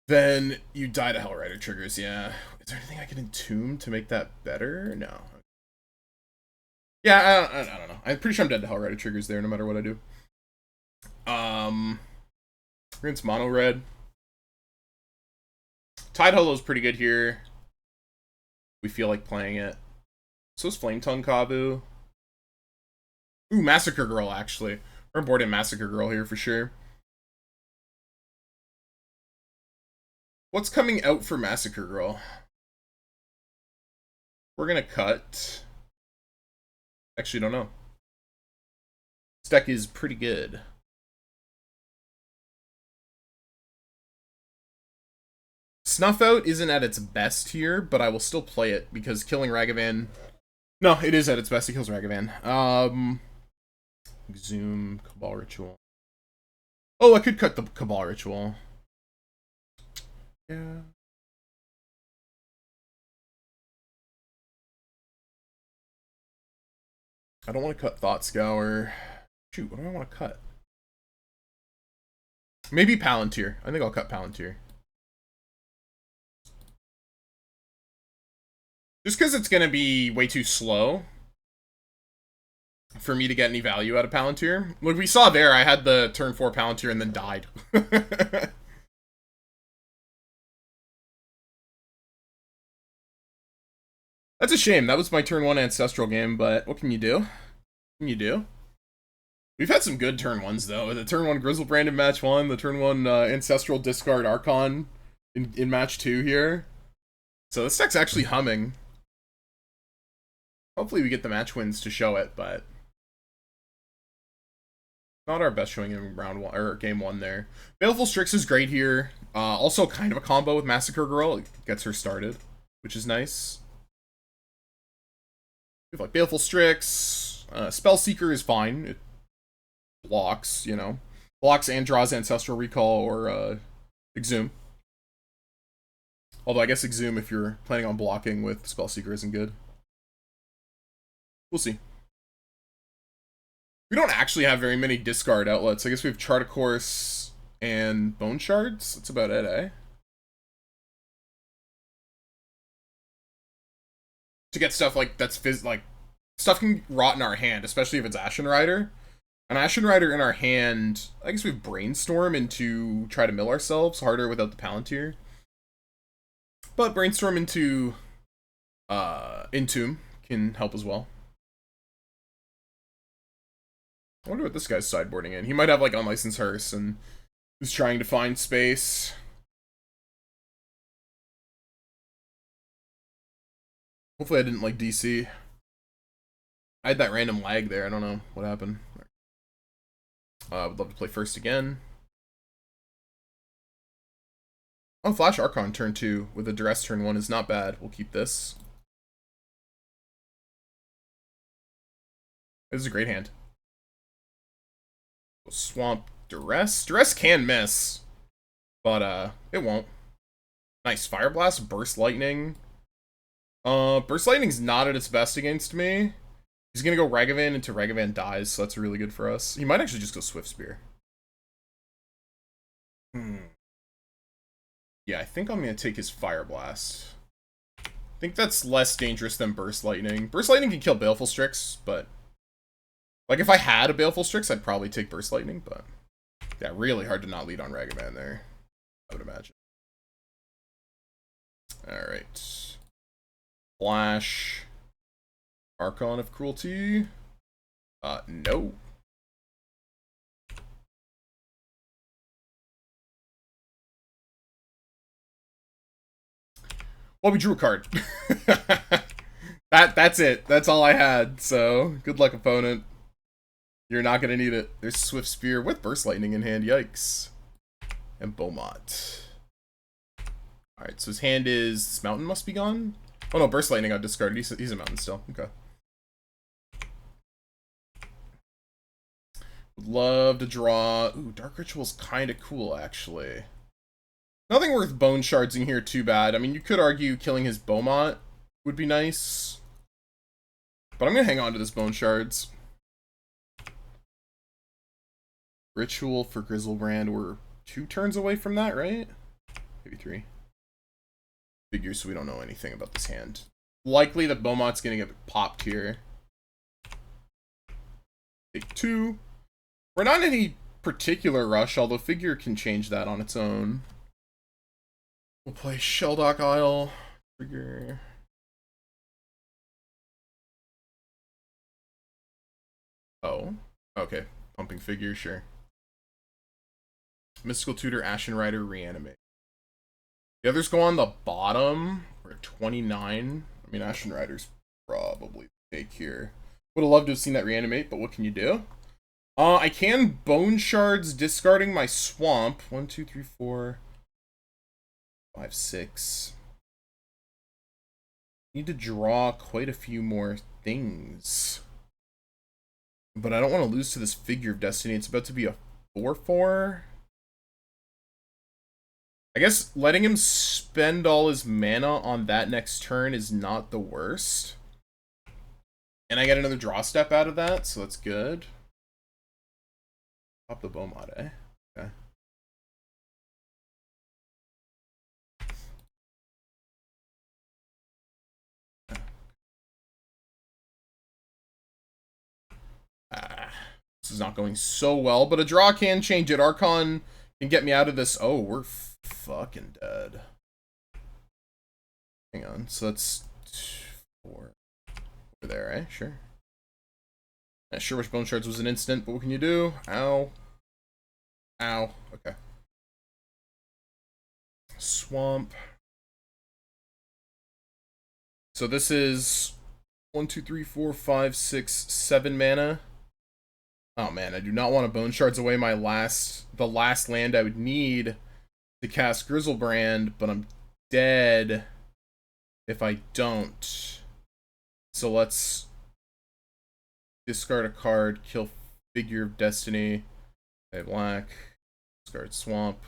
Then you die to Hellrider triggers, yeah. Is there anything I can Entomb to make that better? No. Yeah, I don't know. I'm pretty sure I'm dead to Hellrider triggers there, no matter what I do. Rinse Mono Red. Tide Hollow's pretty good here. We feel like playing it. So is Flame Tongue Kabu. Ooh, Massacre Girl, actually. We're boarding Massacre Girl here for sure. What's coming out for Massacre Girl? We're gonna cut. Actually, don't know. This deck is pretty good. Snuff Out isn't at its best here, but I will still play it because killing Ragavan. No, it is at its best. It kills Ragavan. Exhume, Cabal Ritual. Oh, I could cut the Cabal Ritual. Yeah. I don't want to cut Thought Scour. Shoot, what do I want to cut? Maybe Palantir. I think I'll cut Palantir. Just because it's going to be way too slow for me to get any value out of Palantir. Look, we saw there, I had the turn 4 Palantir and then died. That's a shame. That was my turn 1 Ancestral game, but what can you do? What can you do? We've had some good turn 1s, though. The turn 1 Grizzlebrand in match 1, the turn 1 Ancestral Discard Archon in match 2 here. So this deck's actually humming. Hopefully we get the match wins to show it, but not our best showing in round 1 or game 1 there. Baleful Strix is great here. Also kind of a combo with Massacre Girl. It gets her started, which is nice. We have like Baleful Strix. Spellseeker is fine. It blocks, you know. Blocks and draws Ancestral Recall or Exhume. Although I guess Exhume, if you're planning on blocking with Spellseeker, isn't good. We'll see. We don't actually have very many discard outlets. I guess we have Chart a Course and Bone Shards. That's about it, eh? To get stuff like that's like stuff can rot in our hand, especially if it's Ashen Rider. An Ashen Rider in our hand, I guess we have Brainstorm into try to mill ourselves harder without the Palantir. But Brainstorm into Entomb can help as well. I wonder what this guy's sideboarding in. He might have like Unlicensed Hearse and is trying to find space. Hopefully I didn't like DC. I had that random lag there. I don't know what happened. I would love to play first again. Oh, Flash Archon turn 2 with a Duress turn 1 is not bad. We'll keep this. This is a great hand. Swamp Duress. Duress can miss, but it won't. Nice. Fire Blast, Burst Lightning. Burst Lightning's not at its best against me. He's gonna go Ragavan until Ragavan dies, so that's really good for us. He might actually just go Swift Spear. Yeah, I think I'm gonna take his Fire Blast. I think that's less dangerous than Burst Lightning. Burst Lightning can kill Baleful Strix, but like if I had a Baleful Strix, I'd probably take Burst Lightning, but yeah, really hard to not lead on Ragavan there, I would imagine. Alright. Flash. Archon of Cruelty. No. Well, we drew a card. That's it. That's all I had. So, good luck, opponent. You're not gonna need it. There's Swift Spear with Burst Lightning in hand. Yikes. And Beaumont. Alright, so his hand is... This mountain must be gone? Oh no, Burst Lightning got discarded. He's a mountain still. Okay. Would love to draw... Ooh, Dark Ritual's kind of cool, actually. Nothing worth Bone Shardsing here too bad. I mean, you could argue killing his Beaumont would be nice. But I'm going to hang on to this Bone Shards. Ritual for Grizzlebrand. We're 2 turns away from that, right? Maybe 3. Figures, so we don't know anything about this hand. Likely that Beaumont's going to get popped here. Take 2. We're not in any particular rush, although Figure can change that on its own. We'll play Shelldock Isle. Figure. Oh. Okay. Pumping Figure, sure. Mystical Tutor, Ashen Rider, Reanimate. The others go on the bottom. We're at 29. I mean, Ashen Rider's probably fake here. Would have loved to have seen that reanimate, but what can you do? I can Bone Shards, discarding my Swamp. 1, 2, 3, 4, 5, 6. Need to draw quite a few more things. But I don't want to lose to this Figure of Destiny. It's about to be a 4/4. I guess letting him spend all his mana on that next turn is not the worst. And I get another draw step out of that, so that's good. Pop the Beaumont, eh? Okay. This is not going so well, but a draw can change it. Archon can get me out of this. Oh, we're fucking dead. Hang on, so that's 4 over there, eh? Sure. Not sure which Bone Shards was an instant, but what can you do? Ow. Ow. Okay. Swamp. So this is 1, 2, 3, 4, 5, 6, 7 mana. Oh man, I do not want to Bone Shards away the last land I would need to cast Grizzlebrand, but I'm dead if I don't. So let's discard a card, kill Figure of Destiny, play black, discard Swamp.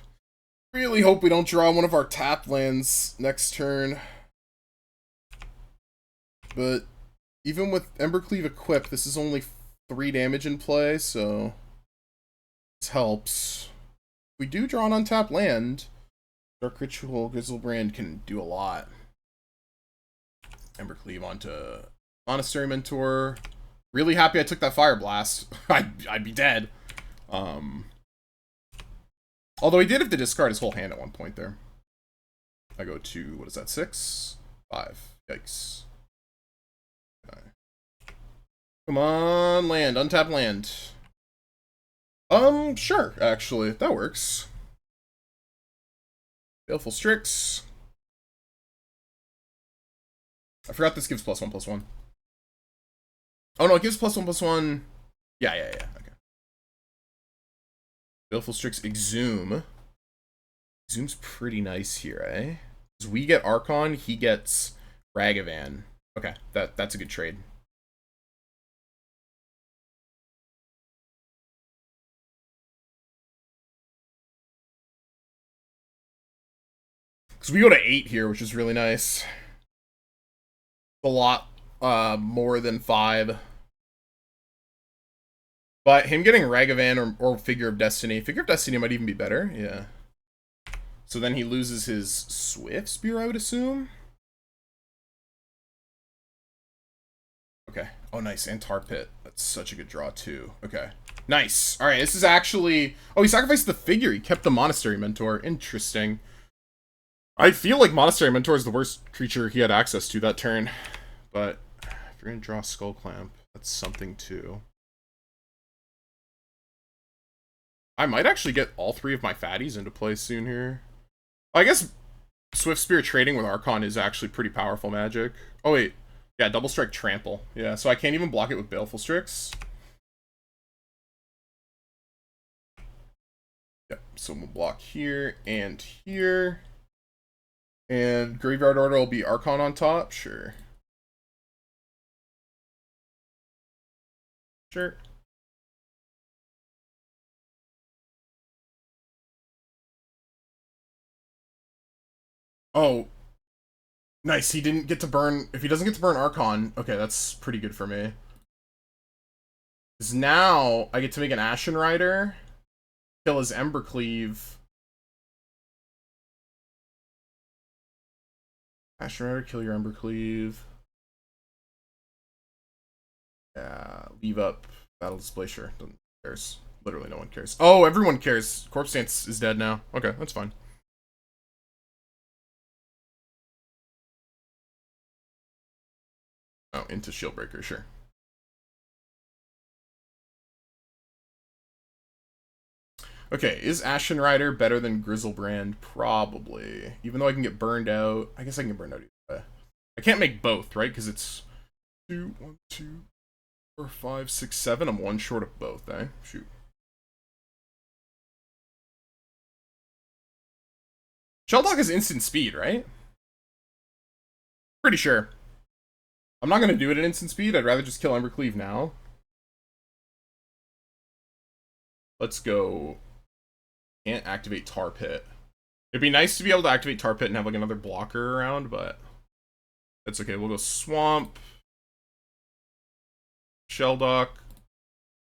Really hope we don't draw one of our tap lands next turn. But even with Embercleave equipped, this is only 3 damage in play, so this helps. If we do draw an untapped land, Dark Ritual Grizzlebrand can do a lot. Embercleave onto Monastery Mentor. Really happy I took that Fire Blast. I'd be dead. Although he did have to discard his whole hand at one point there. I go to, what is that, 6? 5. Yikes. Come on, land. Untap land. Sure, actually. That works. Baleful Strix. I forgot this gives +1/+1. Oh no, it gives +1/+1. Yeah. Okay. Baleful Strix Exhume. Exhume's pretty nice here, eh? Because we get Archon, he gets Ragavan. Okay, that's a good trade. Because we go to 8 here, which is really nice. A lot more than 5. But him getting Ragavan or Figure of Destiny. Figure of Destiny might even be better, yeah. So then he loses his Swift Spear, I would assume. Okay. Oh, nice. And Tar Pit. That's such a good draw, too. Okay. Nice. All right, this is actually... Oh, he sacrificed the figure. He kept the Monastery Mentor. Interesting. I feel like Monastery Mentor is the worst creature he had access to that turn. But if you're going to draw Skull Clamp, that's something, too. I might actually get all 3 of my fatties into play soon here. I guess Swift Spear trading with Archon is actually pretty powerful magic. Oh, wait. Yeah, Double Strike Trample. Yeah, so I can't even block it with Baleful Strix. Yep, so we'll block here and here. And Graveyard Order will be Archon on top? Sure. Sure. Oh. Nice, he didn't get to burn... If he doesn't get to burn Archon, okay, that's pretty good for me. Because now, I get to make an Ashen Rider, kill his Embercleave. Ashen Rider, kill your Embercleave. Yeah, leave up Battle Display, sure. No one cares. Literally no one cares. Oh, everyone cares. Corpse Dance is dead now. Okay, that's fine. Oh, into Shieldbreaker, sure. Okay, is Ashen Rider better than Grizzlebrand? Probably. Even though I can get burned out. I guess I can get burned out either way. I can't make both, right? Because it's 2, 1, 2, 4, 5, 6, 7. I'm one short of both, eh? Shoot. Shelldog is instant speed, right? Pretty sure. I'm not going to do it at instant speed. I'd rather just kill Embercleave now. Let's go. Can't activate Tar Pit. It'd be nice to be able to activate Tar Pit and have like another blocker around, but that's okay. We'll go Swamp. Shelldog.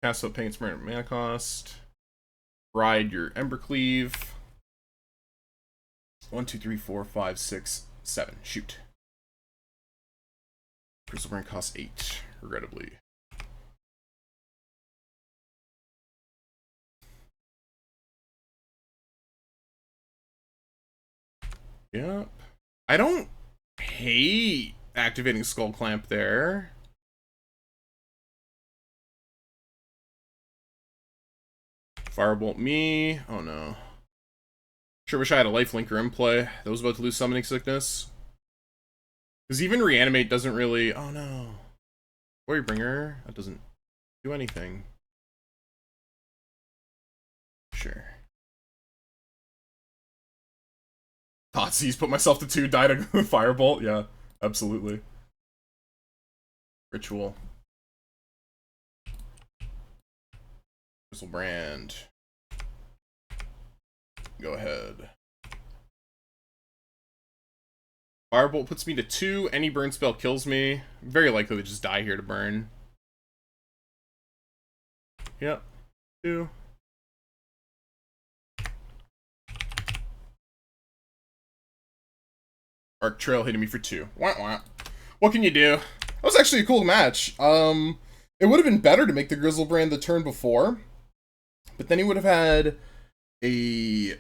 Cast out Pain's mana cost. Ride your Embercleave. 1, 2, 3, 4, 5, 6, 7. Shoot. Grizzlebrand costs 8, regrettably. Yep. I don't hate activating Skull Clamp there. Firebolt me. Oh no. Sure wish I had a lifelinker in play. That was about to lose Summoning Sickness. Because even Reanimate doesn't really... Oh no. Warriorbringer. That doesn't do anything. Sure. Thoughtseize, put myself to 2, died a Firebolt. Yeah, absolutely. Ritual. Grizzlebrand. Go ahead. Firebolt puts me to 2. Any burn spell kills me. Very likely to just die here to burn. Yep. 2. Arc Trail hitting me for 2. Wah, wah. What can you do? That was actually a cool match. It would have been better to make the Grizzlebrand the turn before, but then he would have had a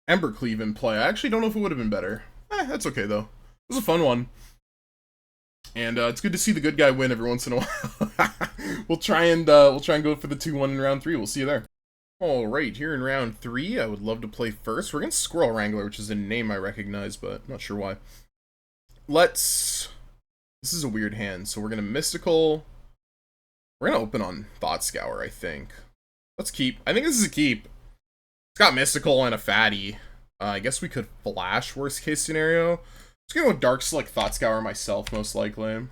Embercleave in play. I actually don't know if it would have been better. That's okay though. It was a fun one, and it's good to see the good guy win every once in a while. we'll try and go for the 2-1 in round 3. We'll see you there. All right, here in round 3, I would love to play first. We're against Squirrel Wrangler, which is a name I recognize, but not sure why. This is a weird hand, so we're gonna Mystical. We're gonna open on Thought Scour, I think. Let's keep. I think this is a keep. It's got Mystical and a Fatty. I guess we could Flash, worst case scenario. Just gonna go Dark Select Thought Scour myself, most likely.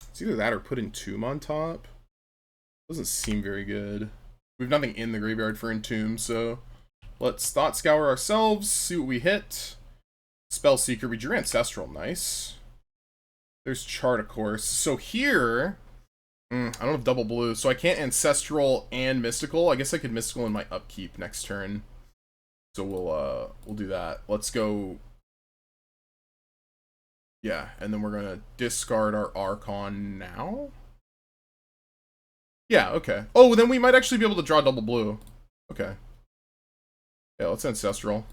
It's either that or put Entomb on top. Doesn't seem very good. We have nothing in the graveyard for Entomb, so let's Thought Scour ourselves, see what we hit. Spellseeker, we drew Ancestral, nice. There's Chart, of course. So here, I don't have double blue, so I can't Ancestral and Mystical. I guess I could Mystical in my upkeep next turn. So we'll do that. Let's go. Yeah, and then we're gonna discard our Archon now. Yeah, okay. Oh, then we might actually be able to draw double blue. Okay. Yeah, let's Ancestral.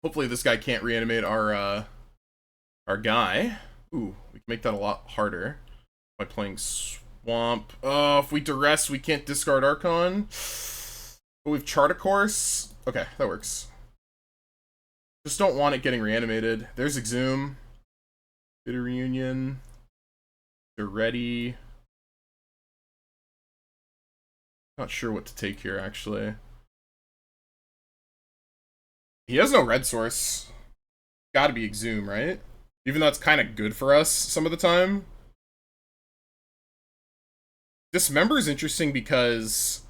Hopefully this guy can't reanimate our guy. Ooh, we can make that a lot harder by playing Swamp. Oh, if we Duress, we can't discard Archon. But we've Chart a Course. Okay, that works. Just don't want it getting reanimated. There's Exhume. Bitter Reunion. They're ready. Not sure what to take here, actually. He has no red source. Gotta be Exhume, right? Even though it's kind of good for us some of the time. Dismember is interesting because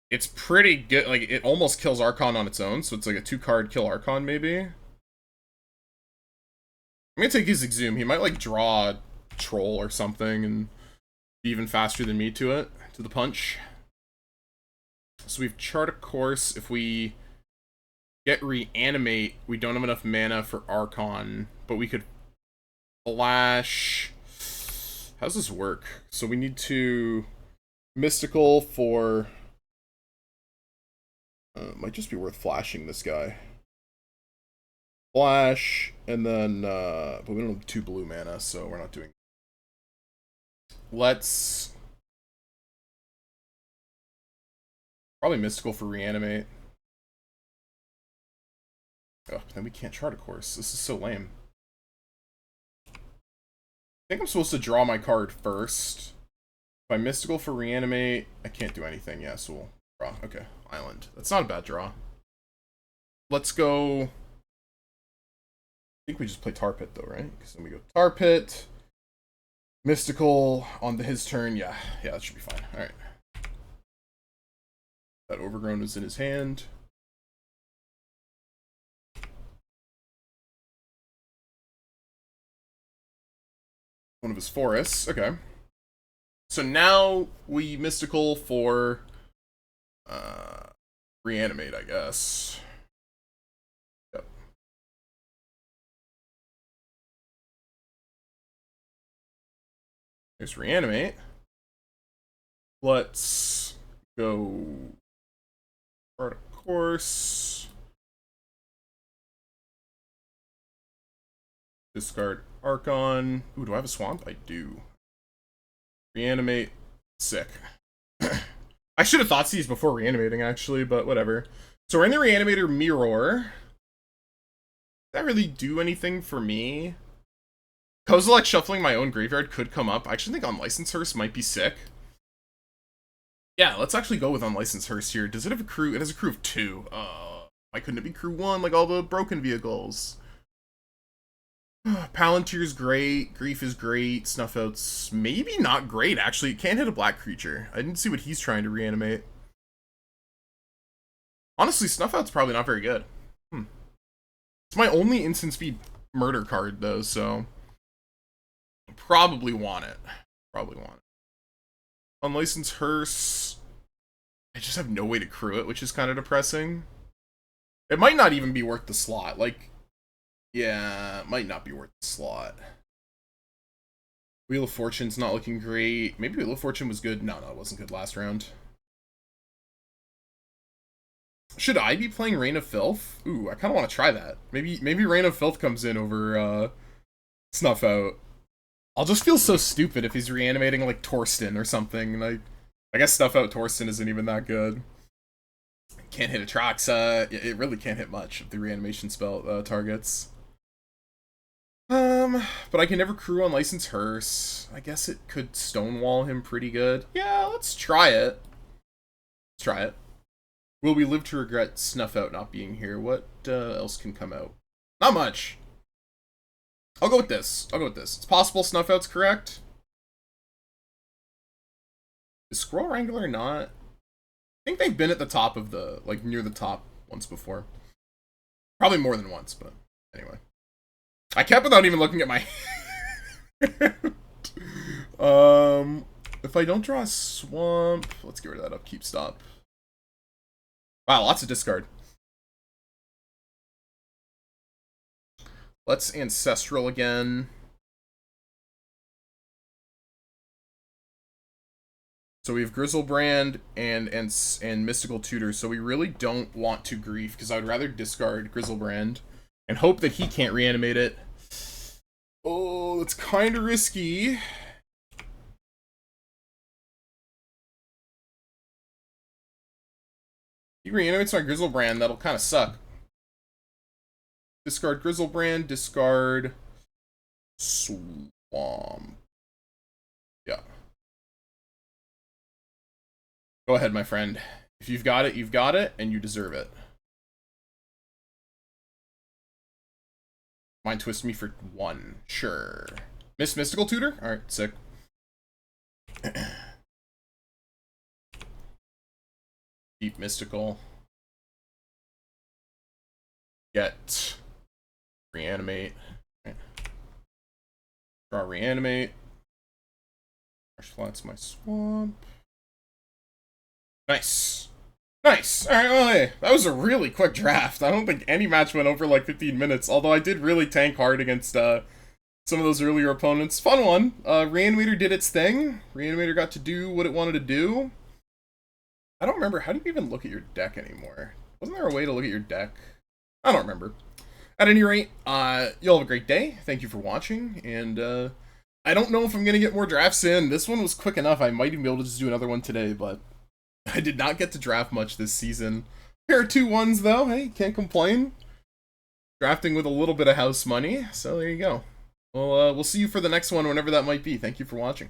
it's pretty good. Like, it almost kills Archon on its own, so it's like a 2-card kill Archon, maybe. I'm gonna take his Exhume. He might, like, draw Troll or something and be even faster than me to the punch. So we've Chart a Course. If we get Reanimate, we don't have enough mana for Archon, but we could Flash. How's this work? So we need to Mystical for Might just be worth flashing this guy. Flash, and then, but we don't have 2 blue mana, so we're not doing. Let's probably Mystical for Reanimate. Oh, but then we can't chart, of course. This is so lame. I think I'm supposed to draw my card first. If I Mystical for Reanimate, I can't do anything. Yeah, so we'll draw. Okay, Island. That's not a bad draw. Let's go. I think we just play Tar Pit, though, right? Because then we go Tar Pit. Mystical on his turn. Yeah, that should be fine. Alright. That Overgrown was in his hand. One of his forests. Okay. So now we Mystical for Reanimate, I guess. Yep. There's Reanimate. Let's go Chart of course. Discard Archon. Ooh, do I have a swamp? I do. Reanimate. Sick. I should have thought these before reanimating, actually, but whatever. So we're in the Reanimator Mirror. Does that really do anything for me? Kozilek shuffling my own graveyard could come up. I actually think Unlicensed Hearse might be sick. Yeah, let's actually go with Unlicensed Hearse here. Does it have a crew? It has a crew of 2. Why couldn't it be crew 1 like all the broken vehicles? Palantir's great, Grief is great, Snuffouts maybe not great, actually. It can't hit a black creature. I didn't see what he's trying to reanimate. Honestly, Snuffouts probably not very good. It's my only instant speed murder card, though, so probably want it. Unlicensed Hearse. I just have no way to crew it, which is kind of depressing. It might not even be worth the slot, like... Yeah, it might not be worth the slot. Wheel of Fortune's not looking great. Maybe Wheel of Fortune was good. No, it wasn't good last round. Should I be playing Reign of Filth? Ooh, I kind of want to try that. Maybe Reign of Filth comes in over Snuff Out. I'll just feel so stupid if he's reanimating like Torsten or something. Like, I guess Snuff Out Torsten isn't even that good. Can't hit Atraxa. It really can't hit much of the reanimation spell targets. But I can never crew Unlicensed Hearse. I guess it could stonewall him pretty good. Yeah, let's try it. Will we live to regret Snuff Out not being here? What else can come out? Not much. I'll go with this. It's possible Snuff Out's correct. Is Squirrel Wrangler not? I think they've been at the top of the, like, near the top once before. Probably more than once, but anyway. I kept without even looking at my if I don't draw a swamp, let's get rid of that upkeep stop. Wow, lots of discard. Let's Ancestral again. So we have Grizzlebrand and Mystical Tutor, so we really don't want to Grief, because I would rather discard Grizzlebrand and hope that he can't reanimate it. Oh, that's kind of risky. He reanimates my Grizzlebrand, that'll kind of suck. Discard Grizzlebrand, discard Swamp. Yeah. Go ahead, my friend. If you've got it, you've got it, and you deserve it. Mind twist me for 1. Sure. Mystical Tutor? Alright, sick. Deep Mystical. Get. Reanimate. Okay. Draw Reanimate. Marsh Flats my swamp. Nice. Nice. Alright, well, hey, that was a really quick draft. I don't think any match went over like 15 minutes, although I did really tank hard against some of those earlier opponents. Fun one. Reanimator did its thing. Reanimator got to do what it wanted to do. I don't remember. How do you even look at your deck anymore? Wasn't there a way to look at your deck? I don't remember. At any rate, you'll have a great day. Thank you for watching, and I don't know if I'm going to get more drafts in. This one was quick enough. I might even be able to just do another one today, but I did not get to draft much this season. Here are 2-1s, though. Hey, can't complain. Drafting with a little bit of house money, so there you go. Well, we'll see you for the next one, whenever that might be. Thank you for watching.